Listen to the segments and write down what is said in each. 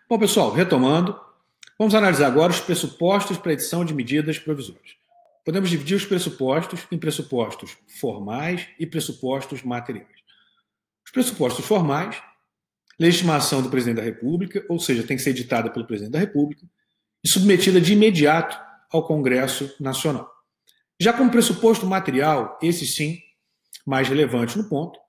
Bom, pessoal, retomando, vamos analisar agora os pressupostos para a edição de medidas provisórias. Podemos dividir os pressupostos em pressupostos formais e pressupostos materiais. Os pressupostos formais, legitimação do presidente da República, ou seja, tem que ser editada pelo presidente da República e submetida de imediato ao Congresso Nacional. Já como pressuposto material, esse sim, mais relevante no ponto,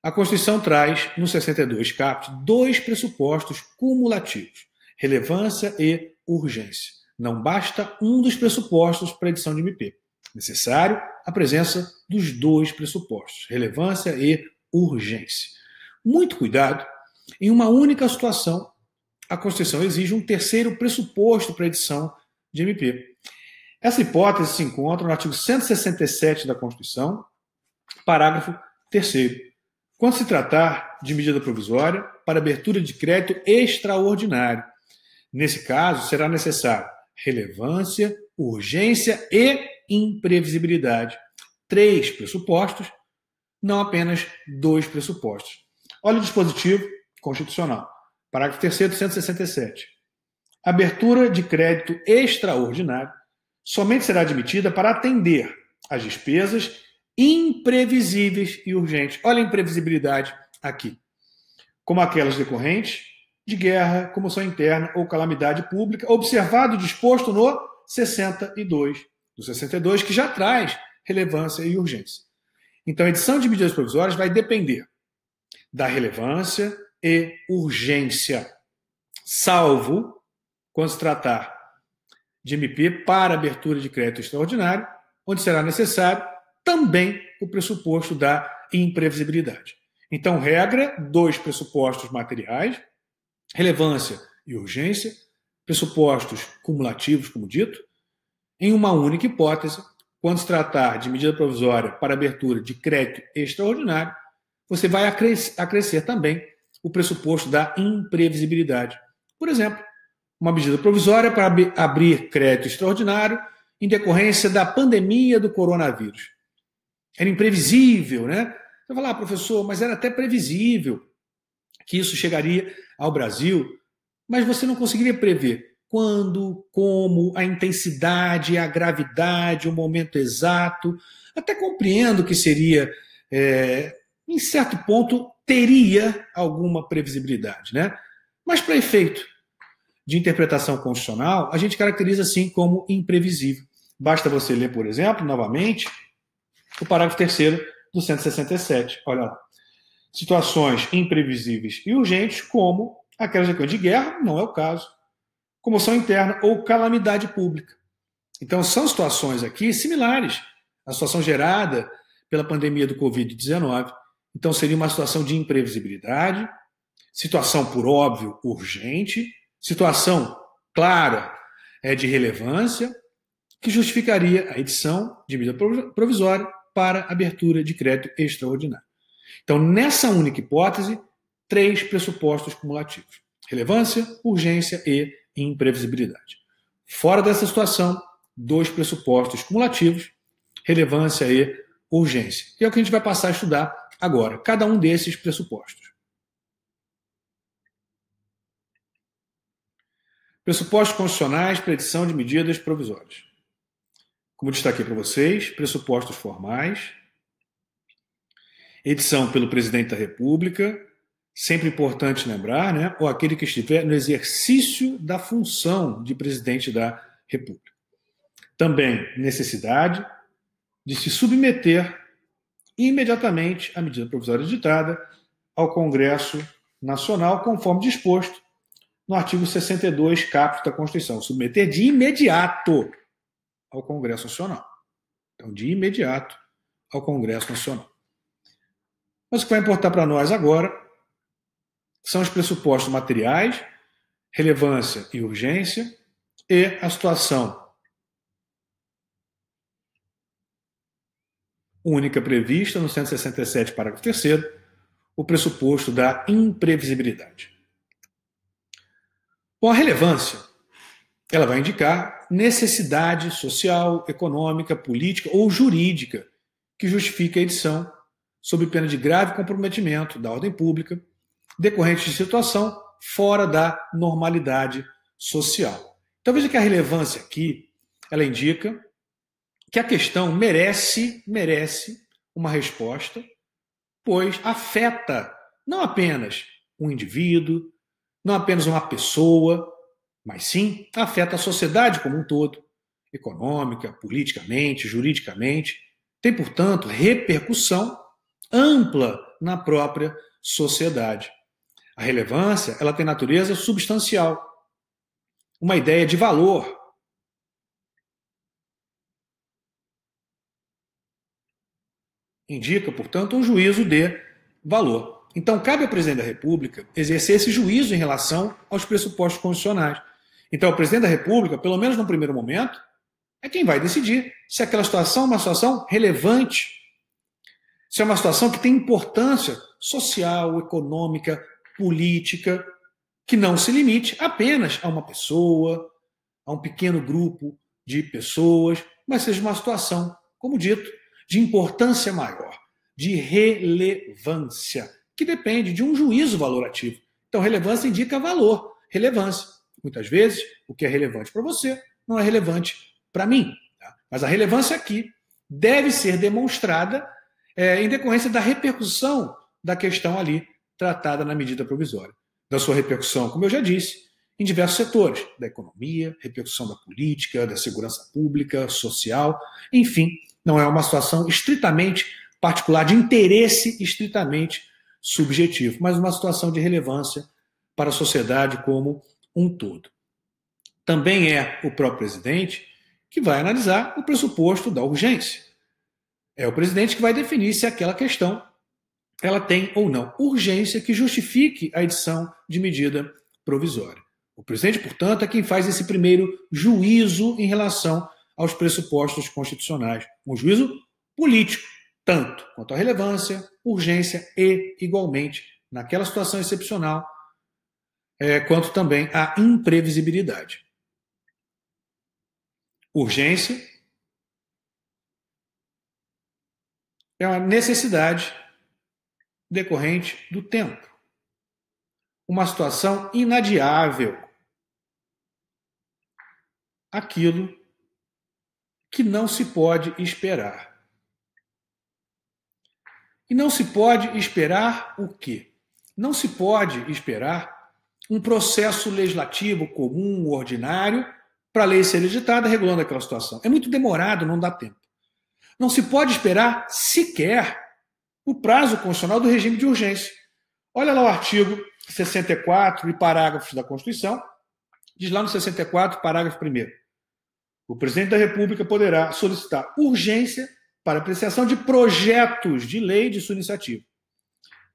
a Constituição traz, no 62 caput, dois pressupostos cumulativos, relevância e urgência. Não basta um dos pressupostos para a edição de MP. Necessário a presença dos dois pressupostos, relevância e urgência. Muito cuidado, em uma única situação, a Constituição exige um terceiro pressuposto para a edição de MP. Essa hipótese se encontra no artigo 167 da Constituição, parágrafo 3º. Quando se tratar de medida provisória para abertura de crédito extraordinário. Nesse caso, será necessário relevância, urgência e imprevisibilidade. 3 pressupostos, não apenas 2 pressupostos. Olha o dispositivo constitucional. Parágrafo 3º do 167. Abertura de crédito extraordinário somente será admitida para atender às despesas imprevisíveis e urgentes. Olha a imprevisibilidade aqui. Como aquelas decorrentes de guerra, comoção interna ou calamidade pública, observado o disposto no 62. Do 62, que já traz relevância e urgência. Então, a edição de medidas provisórias vai depender da relevância e urgência, salvo quando se tratar de MP para abertura de crédito extraordinário, onde será necessário também o pressuposto da imprevisibilidade. Então, regra, 2 pressupostos materiais, relevância e urgência, pressupostos cumulativos, como dito, em uma única hipótese, quando se tratar de medida provisória para abertura de crédito extraordinário, você vai acrescer também o pressuposto da imprevisibilidade. Por exemplo, uma medida provisória para abrir crédito extraordinário em decorrência da pandemia do coronavírus. Era imprevisível, né? Você vai falar, professor, mas era até previsível que isso chegaria ao Brasil, mas você não conseguiria prever quando, como, a intensidade, a gravidade, o momento exato. Até compreendo que seria, em certo ponto, teria alguma previsibilidade, né? Mas para efeito de interpretação constitucional, a gente caracteriza assim como imprevisível. Basta você ler, por exemplo, novamente, o parágrafo 3º do 167. Olha lá. Situações imprevisíveis e urgentes, como aquelas de guerra, não é o caso, comoção interna ou calamidade pública. Então, são situações aqui similares à situação gerada pela pandemia do Covid-19. Então, seria uma situação de imprevisibilidade, situação, por óbvio, urgente, situação clara de relevância, que justificaria a edição de medida provisória para abertura de crédito extraordinário. Então, nessa única hipótese, 3 pressupostos cumulativos: relevância, urgência e imprevisibilidade. Fora dessa situação, 2 pressupostos cumulativos: relevância e urgência. E é o que a gente vai passar a estudar agora, cada um desses pressupostos. Pressupostos constitucionais para edição de medidas provisórias. Como destaquei para vocês, pressupostos formais, edição pelo presidente da República, sempre importante lembrar, né? Ou aquele que estiver no exercício da função de presidente da República. Também necessidade de se submeter imediatamente à medida provisória editada ao Congresso Nacional, conforme disposto no artigo 62 caput da Constituição. Submeter de imediato ao Congresso Nacional. Então, de imediato ao Congresso Nacional. Mas o que vai importar para nós agora são os pressupostos materiais, relevância e urgência, e a situação única prevista no 167, parágrafo 3º, o pressuposto da imprevisibilidade. Bom, a relevância, ela vai indicar necessidade social, econômica, política ou jurídica que justifique a edição sob pena de grave comprometimento da ordem pública, decorrente de situação fora da normalidade social. Então veja que a relevância aqui, ela indica que a questão merece uma resposta, pois afeta não apenas um indivíduo, não apenas uma pessoa, mas sim afeta a sociedade como um todo, econômica, politicamente, juridicamente, tem, portanto, repercussão ampla na própria sociedade. A relevância, ela tem natureza substancial, uma ideia de valor. Indica, portanto, um juízo de valor. Então, cabe ao presidente da República exercer esse juízo em relação aos pressupostos constitucionais. Então, o presidente da República, pelo menos no primeiro momento, é quem vai decidir se aquela situação é uma situação relevante, se é uma situação que tem importância social, econômica, política, que não se limite apenas a uma pessoa, a um pequeno grupo de pessoas, mas seja uma situação, como dito, de importância maior, de relevância, que depende de um juízo valorativo. Então, relevância indica valor, relevância. Muitas vezes, o que é relevante para você não é relevante para mim. Tá? Mas a relevância aqui deve ser demonstrada em decorrência da repercussão da questão ali tratada na medida provisória. Da sua repercussão, como eu já disse, em diversos setores, da economia, repercussão da política, da segurança pública, social, enfim, não é uma situação estritamente particular, de interesse estritamente subjetivo, mas uma situação de relevância para a sociedade como um todo. Também é o próprio presidente que vai analisar o pressuposto da urgência. É o presidente que vai definir se aquela questão ela tem ou não urgência que justifique a edição de medida provisória. O presidente, portanto, é quem faz esse primeiro juízo em relação aos pressupostos constitucionais. Um juízo político, tanto quanto à relevância, urgência e, igualmente, naquela situação excepcional, quanto também à imprevisibilidade. Urgência é uma necessidade decorrente do tempo. Uma situação inadiável. Aquilo que não se pode esperar. E não se pode esperar o quê? Não se pode esperar um processo legislativo comum, ordinário, para a lei ser editada regulando aquela situação. É muito demorado, não dá tempo. Não se pode esperar sequer o prazo constitucional do regime de urgência. Olha lá o artigo 64 e parágrafos da Constituição. Diz lá no 64, parágrafo 1º. O presidente da República poderá solicitar urgência para apreciação de projetos de lei de sua iniciativa.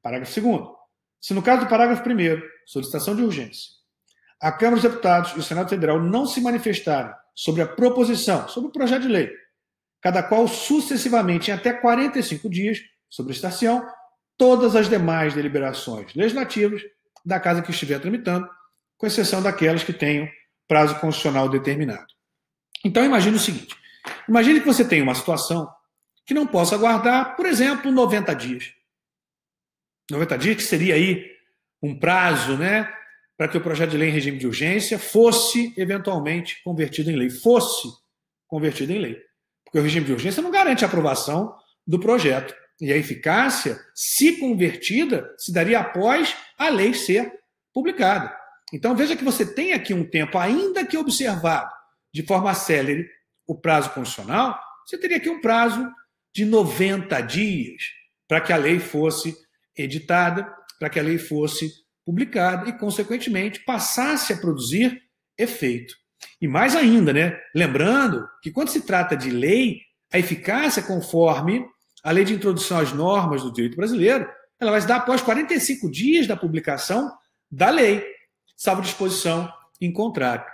Parágrafo 2º. Se no caso do parágrafo 1º, solicitação de urgência, a Câmara dos Deputados e o Senado Federal não se manifestarem sobre a proposição, sobre o projeto de lei, cada qual sucessivamente em até 45 dias, sobre-estação, todas as demais deliberações legislativas da Casa que estiver tramitando, com exceção daquelas que tenham prazo constitucional determinado. Então, imagine o seguinte. Imagine que você tem uma situação que não possa aguardar, por exemplo, 90 dias. 90 dias, que seria aí um prazo, né, para que o projeto de lei em regime de urgência fosse, eventualmente, convertido em lei. Fosse convertido em lei. Porque o regime de urgência não garante a aprovação do projeto. E a eficácia, se convertida, se daria após a lei ser publicada. Então, veja que você tem aqui um tempo, ainda que observado de forma célere o prazo constitucional, você teria aqui um prazo de 90 dias para que a lei fosse editada, para que a lei fosse publicada e, consequentemente, passasse a produzir efeito. E mais ainda, né? Lembrando que quando se trata de lei, a eficácia conforme a lei de introdução às normas do direito brasileiro, ela vai se dar após 45 dias da publicação da lei, salvo disposição em contrário.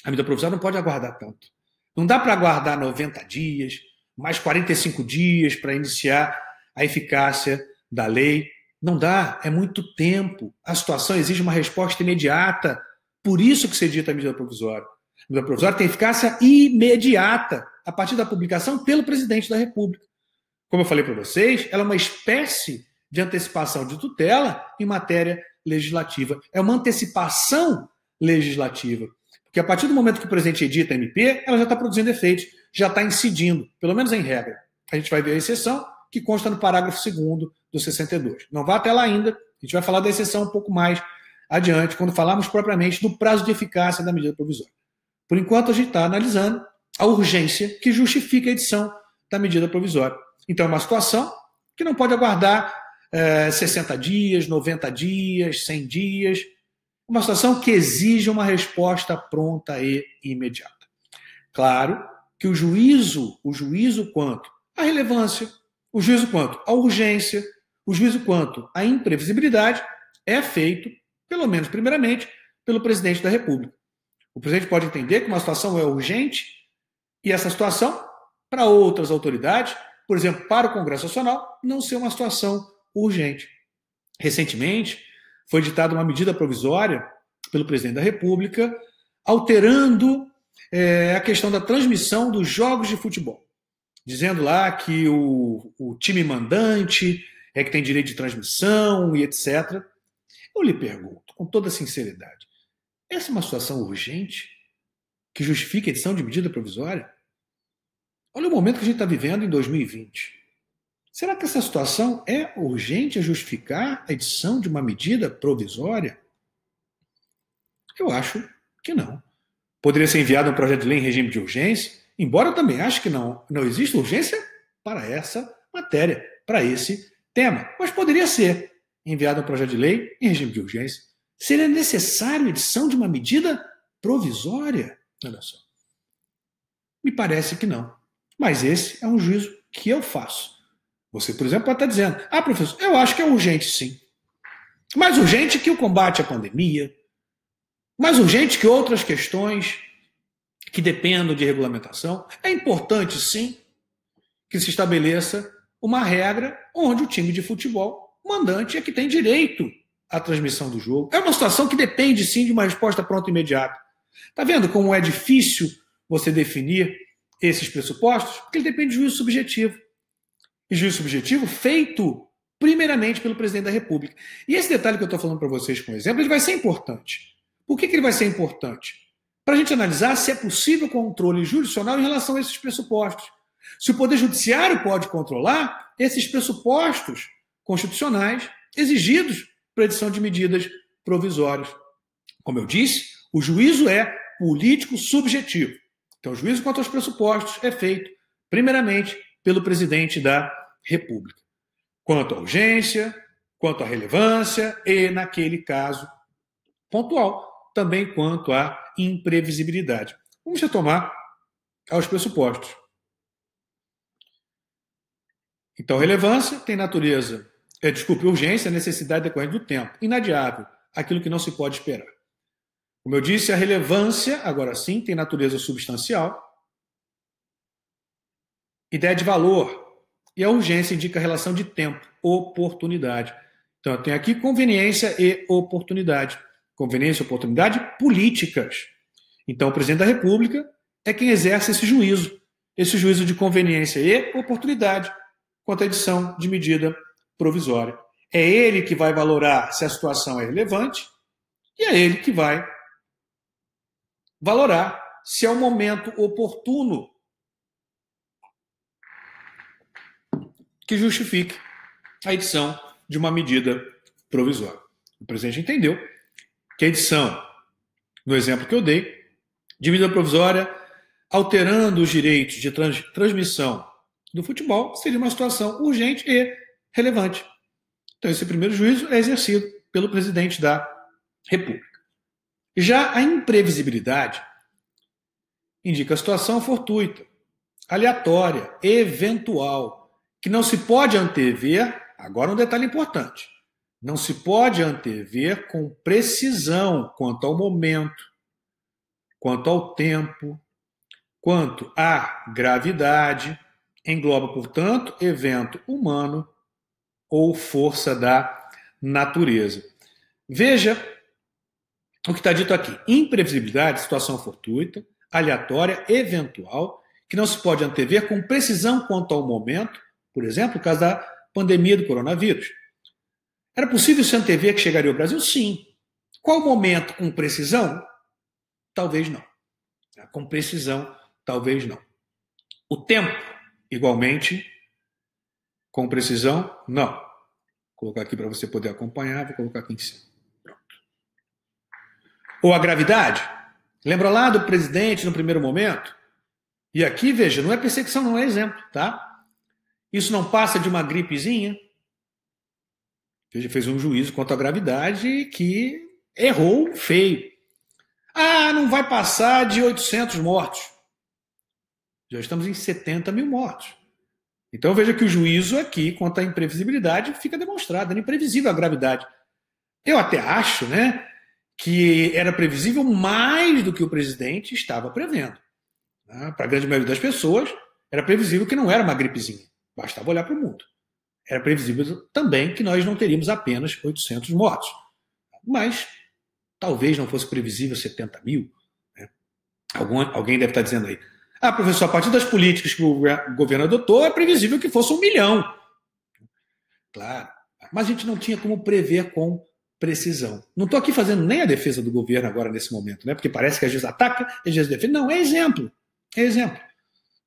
A medida provisória não pode aguardar tanto. Não dá para aguardar 90 dias, mais 45 dias para iniciar a eficácia da lei. Não dá, é muito tempo. A situação exige uma resposta imediata. Por isso que se edita a medida provisória. A medida provisória tem eficácia imediata, a partir da publicação pelo presidente da República. Como eu falei para vocês, ela é uma espécie de antecipação de tutela em matéria legislativa. É uma antecipação legislativa. Porque a partir do momento que o presidente edita a MP, ela já está produzindo efeitos, já está incidindo, pelo menos em regra. A gente vai ver a exceção, que consta no parágrafo 2º do 62. Não vá até lá ainda, a gente vai falar da exceção um pouco mais adiante, quando falarmos propriamente do prazo de eficácia da medida provisória. Por enquanto, a gente está analisando a urgência que justifica a edição da medida provisória. Então, é uma situação que não pode aguardar 60 dias, 90 dias, 100 dias. Uma situação que exige uma resposta pronta e imediata. Claro que o juízo quanto à relevância, o juízo quanto à urgência, o juízo quanto à imprevisibilidade é feito, pelo menos primeiramente, pelo presidente da República. O presidente pode entender que uma situação é urgente e essa situação, para outras autoridades, por exemplo, para o Congresso Nacional, não ser uma situação urgente. Recentemente, foi editada uma medida provisória pelo presidente da República, alterando a questão da transmissão dos jogos de futebol, dizendo lá que o time mandante é que tem direito de transmissão e etc. Eu lhe pergunto, com toda sinceridade, essa é uma situação urgente que justifica a edição de medida provisória? Olha o momento que a gente está vivendo em 2020. Será que essa situação é urgente a justificar a edição de uma medida provisória? Eu acho que não. Poderia ser enviado um projeto de lei em regime de urgência, embora eu também ache que não existe urgência para essa matéria, para esse tema. Mas poderia ser enviado um projeto de lei em regime de urgência. Seria necessário a edição de uma medida provisória? Olha só. Me parece que não. Mas esse é um juízo que eu faço. Você, por exemplo, pode estar dizendo, professor, eu acho que é urgente sim. Mais urgente que o combate à pandemia, mais urgente que outras questões que dependam de regulamentação. É importante, sim, que se estabeleça uma regra onde o time de futebol mandante é que tem direito à transmissão do jogo. É uma situação que depende, sim, de uma resposta pronta e imediata. Está vendo como é difícil você definir esses pressupostos? Porque ele depende de juízo subjetivo. E juízo subjetivo feito primeiramente pelo presidente da República. E esse detalhe que eu estou falando para vocês com exemplo, ele vai ser importante. Por que ele vai ser importante? Para a gente analisar se é possível controle jurisdicional em relação a esses pressupostos. Se o Poder Judiciário pode controlar esses pressupostos constitucionais exigidos para a edição de medidas provisórias. Como eu disse, o juízo é político subjetivo. Então, o juízo quanto aos pressupostos é feito, primeiramente, pelo presidente da República. Quanto à urgência, quanto à relevância e, naquele caso pontual, também quanto à imprevisibilidade. Vamos retomar aos pressupostos. Então, relevância tem natureza, urgência, necessidade decorrente do tempo. Inadiável, aquilo que não se pode esperar. Como eu disse, a relevância, agora sim, tem natureza substancial. Ideia de valor. E a urgência indica a relação de tempo, oportunidade. Então, eu tenho aqui conveniência e oportunidade. Conveniência e oportunidade políticas. Então, o presidente da República é quem exerce esse juízo de conveniência e oportunidade quanto à edição de medida provisória. É ele que vai valorar se a situação é relevante e é ele que vai valorar se é o momento oportuno que justifique a edição de uma medida provisória. O presidente entendeu que a edição, no exemplo que eu dei, de medida provisória alterando os direitos de transmissão do futebol seria uma situação urgente e relevante. Então, esse primeiro juízo é exercido pelo presidente da República. Já a imprevisibilidade indica a situação fortuita, aleatória, eventual, que não se pode antever. Agora um detalhe importante. Não se pode antever com precisão quanto ao momento, quanto ao tempo, quanto à gravidade. Engloba, portanto, evento humano ou força da natureza. Veja o que está dito aqui. Imprevisibilidade, situação fortuita, aleatória, eventual, que não se pode antever com precisão quanto ao momento, por exemplo, no caso da pandemia do coronavírus. Era possível se antever que chegaria ao Brasil? Sim. Qual momento com precisão? Talvez não. Com precisão, talvez não. O tempo, igualmente, com precisão, não. Vou colocar aqui para você poder acompanhar, vou colocar aqui em cima. Pronto. Ou a gravidade? Lembra lá do presidente no primeiro momento? E aqui, veja, não é perseguição, não é exemplo, tá? Isso não passa de uma gripezinha. Veja, fez um juízo quanto à gravidade que errou feio. Ah, não vai passar de 800 mortos. Já estamos em 70 mil mortos. Então veja que o juízo aqui, quanto à imprevisibilidade, fica demonstrado. Era imprevisível a gravidade. Eu até acho, né, que era previsível mais do que o presidente estava prevendo. Para a grande maioria das pessoas, era previsível que não era uma gripezinha. Bastava olhar para o mundo. Era previsível também que nós não teríamos apenas 800 mortos. Mas talvez não fosse previsível 70 mil. Né? Alguém deve estar dizendo aí. Ah, professor, a partir das políticas que o governo adotou, é previsível que fosse 1 milhão. Claro, mas a gente não tinha como prever com precisão. Não estou aqui fazendo nem a defesa do governo agora nesse momento, né? Porque parece que às vezes ataca, às vezes defende. Não, é exemplo. É exemplo.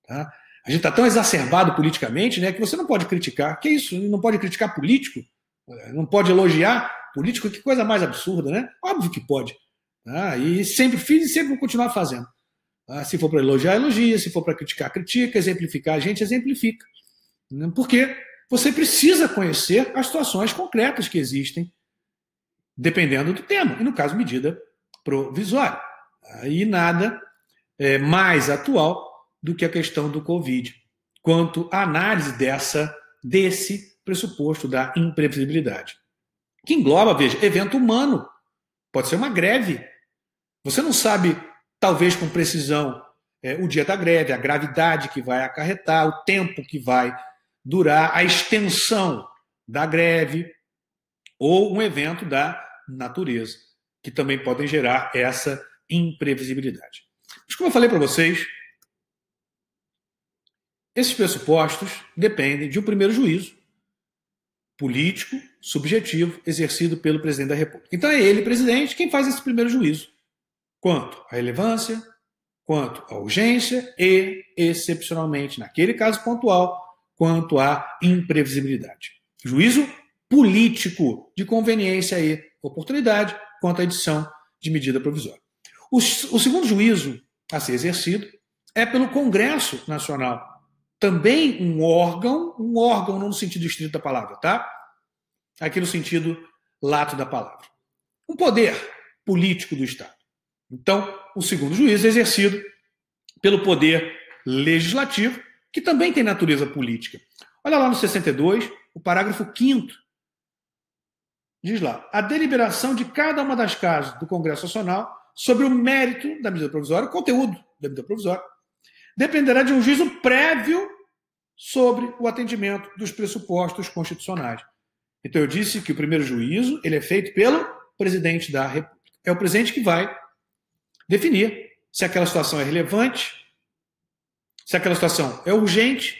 Tá? A gente está tão exacerbado politicamente, né, que você não pode criticar. Que isso? Não pode criticar político? Não pode elogiar político? Que coisa mais absurda, né? Óbvio que pode. Tá? E sempre fiz e sempre vou continuar fazendo. Se for para elogiar, elogia. Se for para criticar, critica. Exemplificar, a gente exemplifica. Porque você precisa conhecer as situações concretas que existem, dependendo do tema. E, no caso, medida provisória. E nada mais atual do que a questão do Covid, quanto à análise desse pressuposto da imprevisibilidade. Que engloba, veja, evento humano. Pode ser uma greve. Você não sabe, talvez com precisão, o dia da greve, a gravidade que vai acarretar, o tempo que vai durar, a extensão da greve, ou um evento da natureza, que também podem gerar essa imprevisibilidade. Mas como eu falei para vocês, esses pressupostos dependem de um primeiro juízo político, subjetivo, exercido pelo presidente da República. Então é ele, presidente, quem faz esse primeiro juízo, quanto à relevância, quanto à urgência e, excepcionalmente, naquele caso pontual, quanto à imprevisibilidade. Juízo político de conveniência e oportunidade quanto à edição de medida provisória. O segundo juízo a ser exercido é pelo Congresso Nacional. Também um órgão não no sentido estrito da palavra, tá? Aqui no sentido lato da palavra. Um poder político do Estado. Então, o segundo juízo é exercido pelo poder legislativo, que também tem natureza política. Olha lá no 62, o parágrafo 5º. Diz lá, a deliberação de cada uma das casas do Congresso Nacional sobre o mérito da medida provisória, o conteúdo da medida provisória, dependerá de um juízo prévio sobre o atendimento dos pressupostos constitucionais. Então eu disse que o primeiro juízo ele é feito pelo presidente da República. É o presidente que vai definir se aquela situação é relevante, se aquela situação é urgente,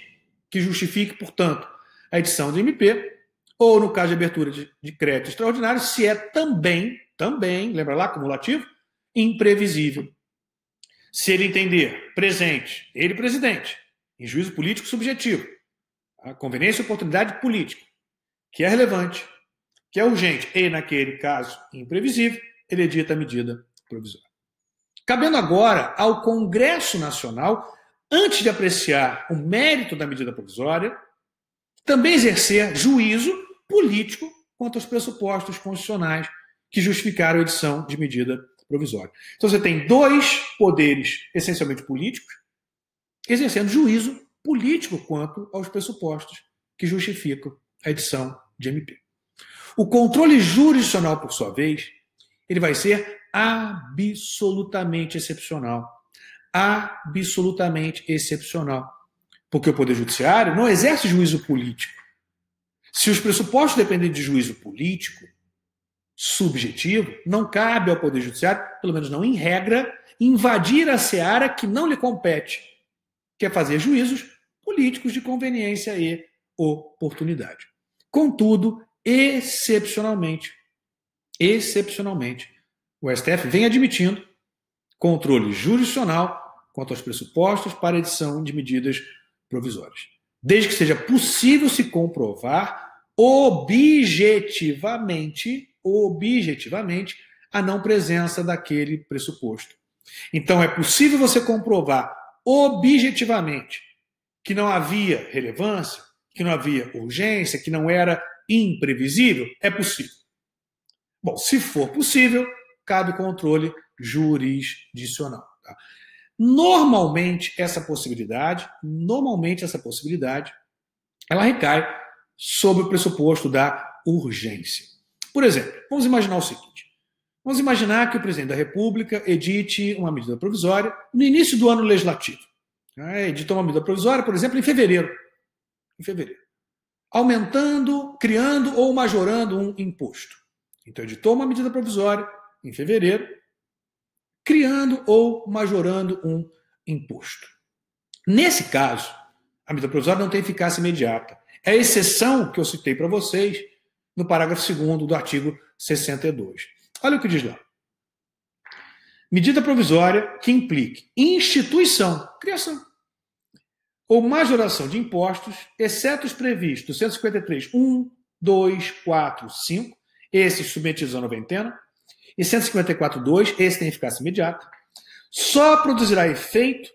que justifique, portanto, a edição de MP, ou no caso de abertura de crédito extraordinário, se é também, lembra lá, cumulativo, imprevisível. Se ele entender presente, ele presidente, em juízo político subjetivo, a conveniência e oportunidade política, que é relevante, que é urgente e, naquele caso, imprevisível, ele edita a medida provisória. Cabendo agora ao Congresso Nacional, antes de apreciar o mérito da medida provisória, também exercer juízo político quanto aos pressupostos constitucionais que justificaram a edição de medida provisória. Então você tem dois poderes essencialmente políticos exercendo juízo político quanto aos pressupostos que justificam a edição de MP. O controle jurisdicional, por sua vez, ele vai ser absolutamente excepcional. Absolutamente excepcional. Porque o Poder Judiciário não exerce juízo político. Se os pressupostos dependem de juízo político, subjetivo, não cabe ao Poder Judiciário, pelo menos não em regra, invadir a seara que não lhe compete, que é fazer juízos políticos de conveniência e oportunidade. Contudo, excepcionalmente, o STF vem admitindo controle jurisdicional quanto aos pressupostos para edição de medidas provisórias, desde que seja possível se comprovar objetivamente a não presença daquele pressuposto. Então, é possível você comprovar objetivamente que não havia relevância, que não havia urgência, que não era imprevisível? É possível. Bom, se for possível, cabe controle jurisdicional. Tá? Normalmente, essa possibilidade, ela recai sobre o pressuposto da urgência. Por exemplo, vamos imaginar o seguinte. Vamos imaginar que o presidente da República edite uma medida provisória no início do ano legislativo. Edita uma medida provisória, por exemplo, em fevereiro. Aumentando, criando ou majorando um imposto. Então, editou uma medida provisória em fevereiro, criando ou majorando um imposto. Nesse caso, a medida provisória não tem eficácia imediata. É a exceção que eu citei para vocês no parágrafo 2º do artigo 62. Olha o que diz lá. Medida provisória que implique instituição, criação, ou majoração de impostos, exceto os previstos 153, 1, 2, 4, 5, esses submetidos à noventena, e 154, 2, esse tem eficácia imediata, só produzirá efeito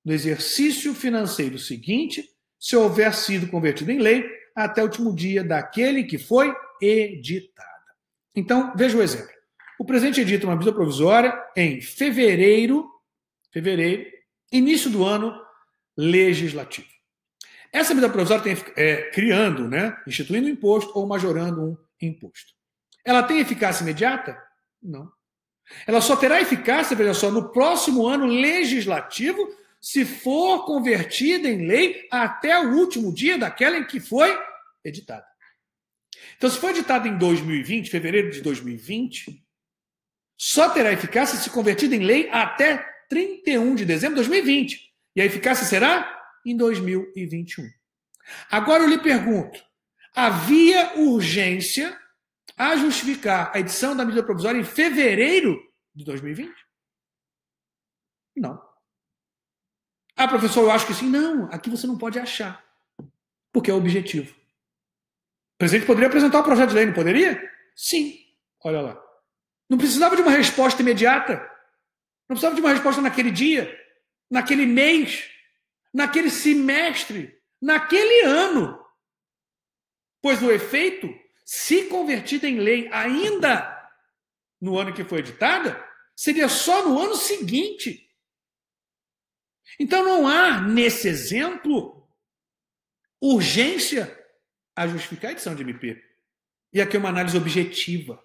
no exercício financeiro seguinte, se houver sido convertido em lei até o último dia daquele que foi editada. Então, veja o exemplo. O presidente edita uma medida provisória em fevereiro, início do ano legislativo. Essa medida provisória tem criando, instituindo um imposto ou majorando um imposto. Ela tem eficácia imediata? Não. Ela só terá eficácia, veja só, no próximo ano legislativo, se for convertida em lei até o último dia daquela em que foi editada. Então, se for editada em 2020, fevereiro de 2020, só terá eficácia se convertida em lei até 31 de dezembro de 2020. E a eficácia será em 2021. Agora eu lhe pergunto, havia urgência a justificar a edição da medida provisória em fevereiro de 2020? Não. Ah, professor, eu acho que sim. Não, aqui você não pode achar, porque é objetivo. O presidente poderia apresentar um projeto de lei, não poderia? Sim. Olha lá. Não precisava de uma resposta imediata. Não precisava de uma resposta naquele dia, naquele mês, naquele semestre, naquele ano. Pois o efeito, se convertida em lei ainda no ano que foi editada, seria só no ano seguinte. Então não há, nesse exemplo, urgência a justificar a edição de MP. E aqui é uma análise objetiva.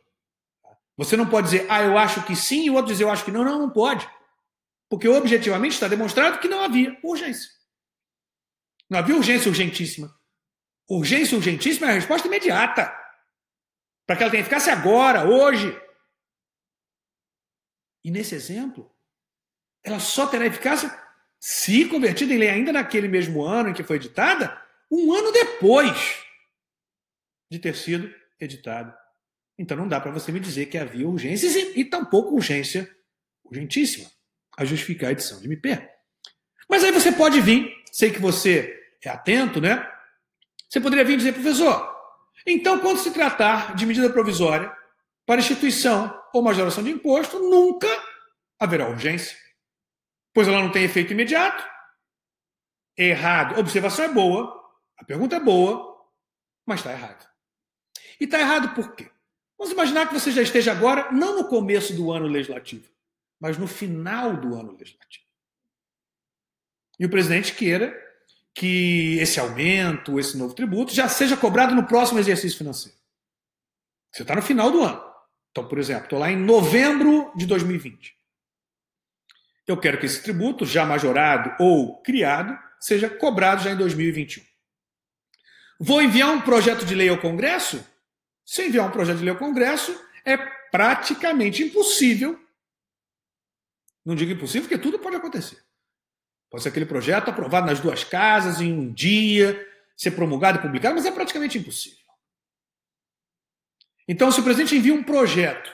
Você não pode dizer, eu acho que sim, e o outro dizer, eu acho que não. Não, não pode. Porque objetivamente está demonstrado que não havia urgência. Não havia urgência urgentíssima. Urgência urgentíssima é a resposta imediata. Para que ela tenha eficácia agora, hoje. E nesse exemplo, ela só terá eficácia se convertida em lei ainda naquele mesmo ano em que foi editada, um ano depois de ter sido editada. Então não dá para você me dizer que havia urgência e tampouco urgência urgentíssima a justificar a edição de MP. Mas aí você pode vir, sei que você é atento, Você poderia vir dizer, professor, então quando se tratar de medida provisória para instituição ou majoração de imposto, nunca haverá urgência, pois ela não tem efeito imediato. Errado. A observação é boa, a pergunta é boa, mas está errado. E está errado por quê? Vamos imaginar que você já esteja agora, não no começo do ano legislativo, mas no final do ano legislativo. E o presidente queira que esse aumento, esse novo tributo, já seja cobrado no próximo exercício financeiro. Você está no final do ano. Então, por exemplo, estou lá em novembro de 2020. Eu quero que esse tributo, já majorado ou criado, seja cobrado já em 2021. Vou enviar um projeto de lei ao Congresso? Se enviar um projeto de lei ao Congresso, é praticamente impossível. Não digo impossível, porque tudo pode acontecer. Pode ser aquele projeto aprovado nas duas casas em um dia, ser promulgado e publicado, mas é praticamente impossível. Então, se o presidente envia um projeto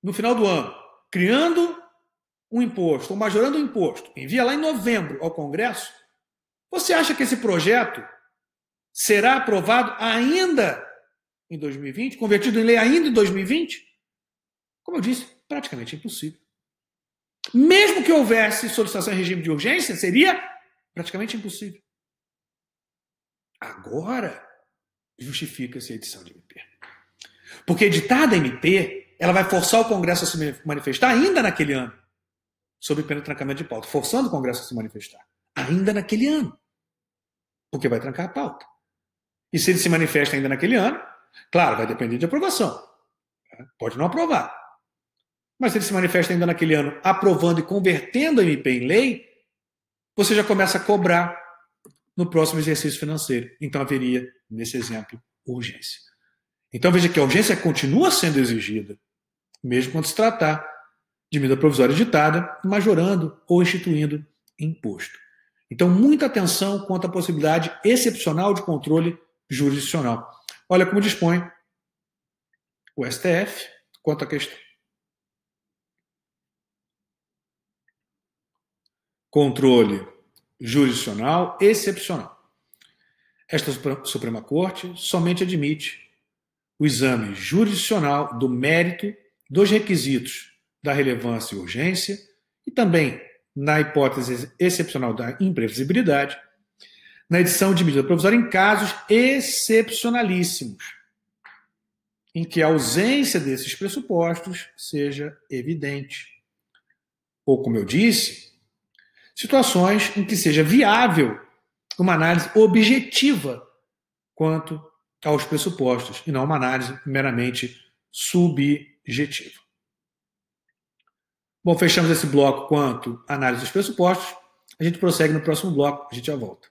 no final do ano, criando um imposto, ou majorando um imposto, envia lá em novembro ao Congresso, você acha que esse projeto será aprovado ainda em 2020, convertido em lei ainda em 2020? Como eu disse, praticamente impossível. Mesmo que houvesse solicitação em regime de urgência, seria praticamente impossível. Agora, justifica-se a edição de MP. Porque editada a MP, ela vai forçar o Congresso a se manifestar ainda naquele ano, sob pena de trancamento de pauta, forçando o Congresso a se manifestar ainda naquele ano, porque vai trancar a pauta. E se ele se manifesta ainda naquele ano, claro, vai depender de aprovação. Pode não aprovar. Mas se ele se manifesta ainda naquele ano, aprovando e convertendo a MP em lei, você já começa a cobrar no próximo exercício financeiro. Então haveria, nesse exemplo, urgência. Então veja que a urgência continua sendo exigida, mesmo quando se tratar de medida provisória editada, majorando ou instituindo imposto. Então, muita atenção quanto à possibilidade excepcional de controle jurisdicional. Olha como dispõe o STF quanto à questão. Controle jurisdicional excepcional. Esta Suprema Corte somente admite o exame jurisdicional do mérito dos requisitos da relevância e urgência e também, na hipótese excepcional da imprevisibilidade, na edição de medida provisória em casos excepcionalíssimos, em que a ausência desses pressupostos seja evidente. Ou, como eu disse, situações em que seja viável uma análise objetiva quanto aos pressupostos, e não uma análise meramente subjetiva. Bom, fechamos esse bloco quanto à análise dos pressupostos. A gente prossegue no próximo bloco. A gente já volta.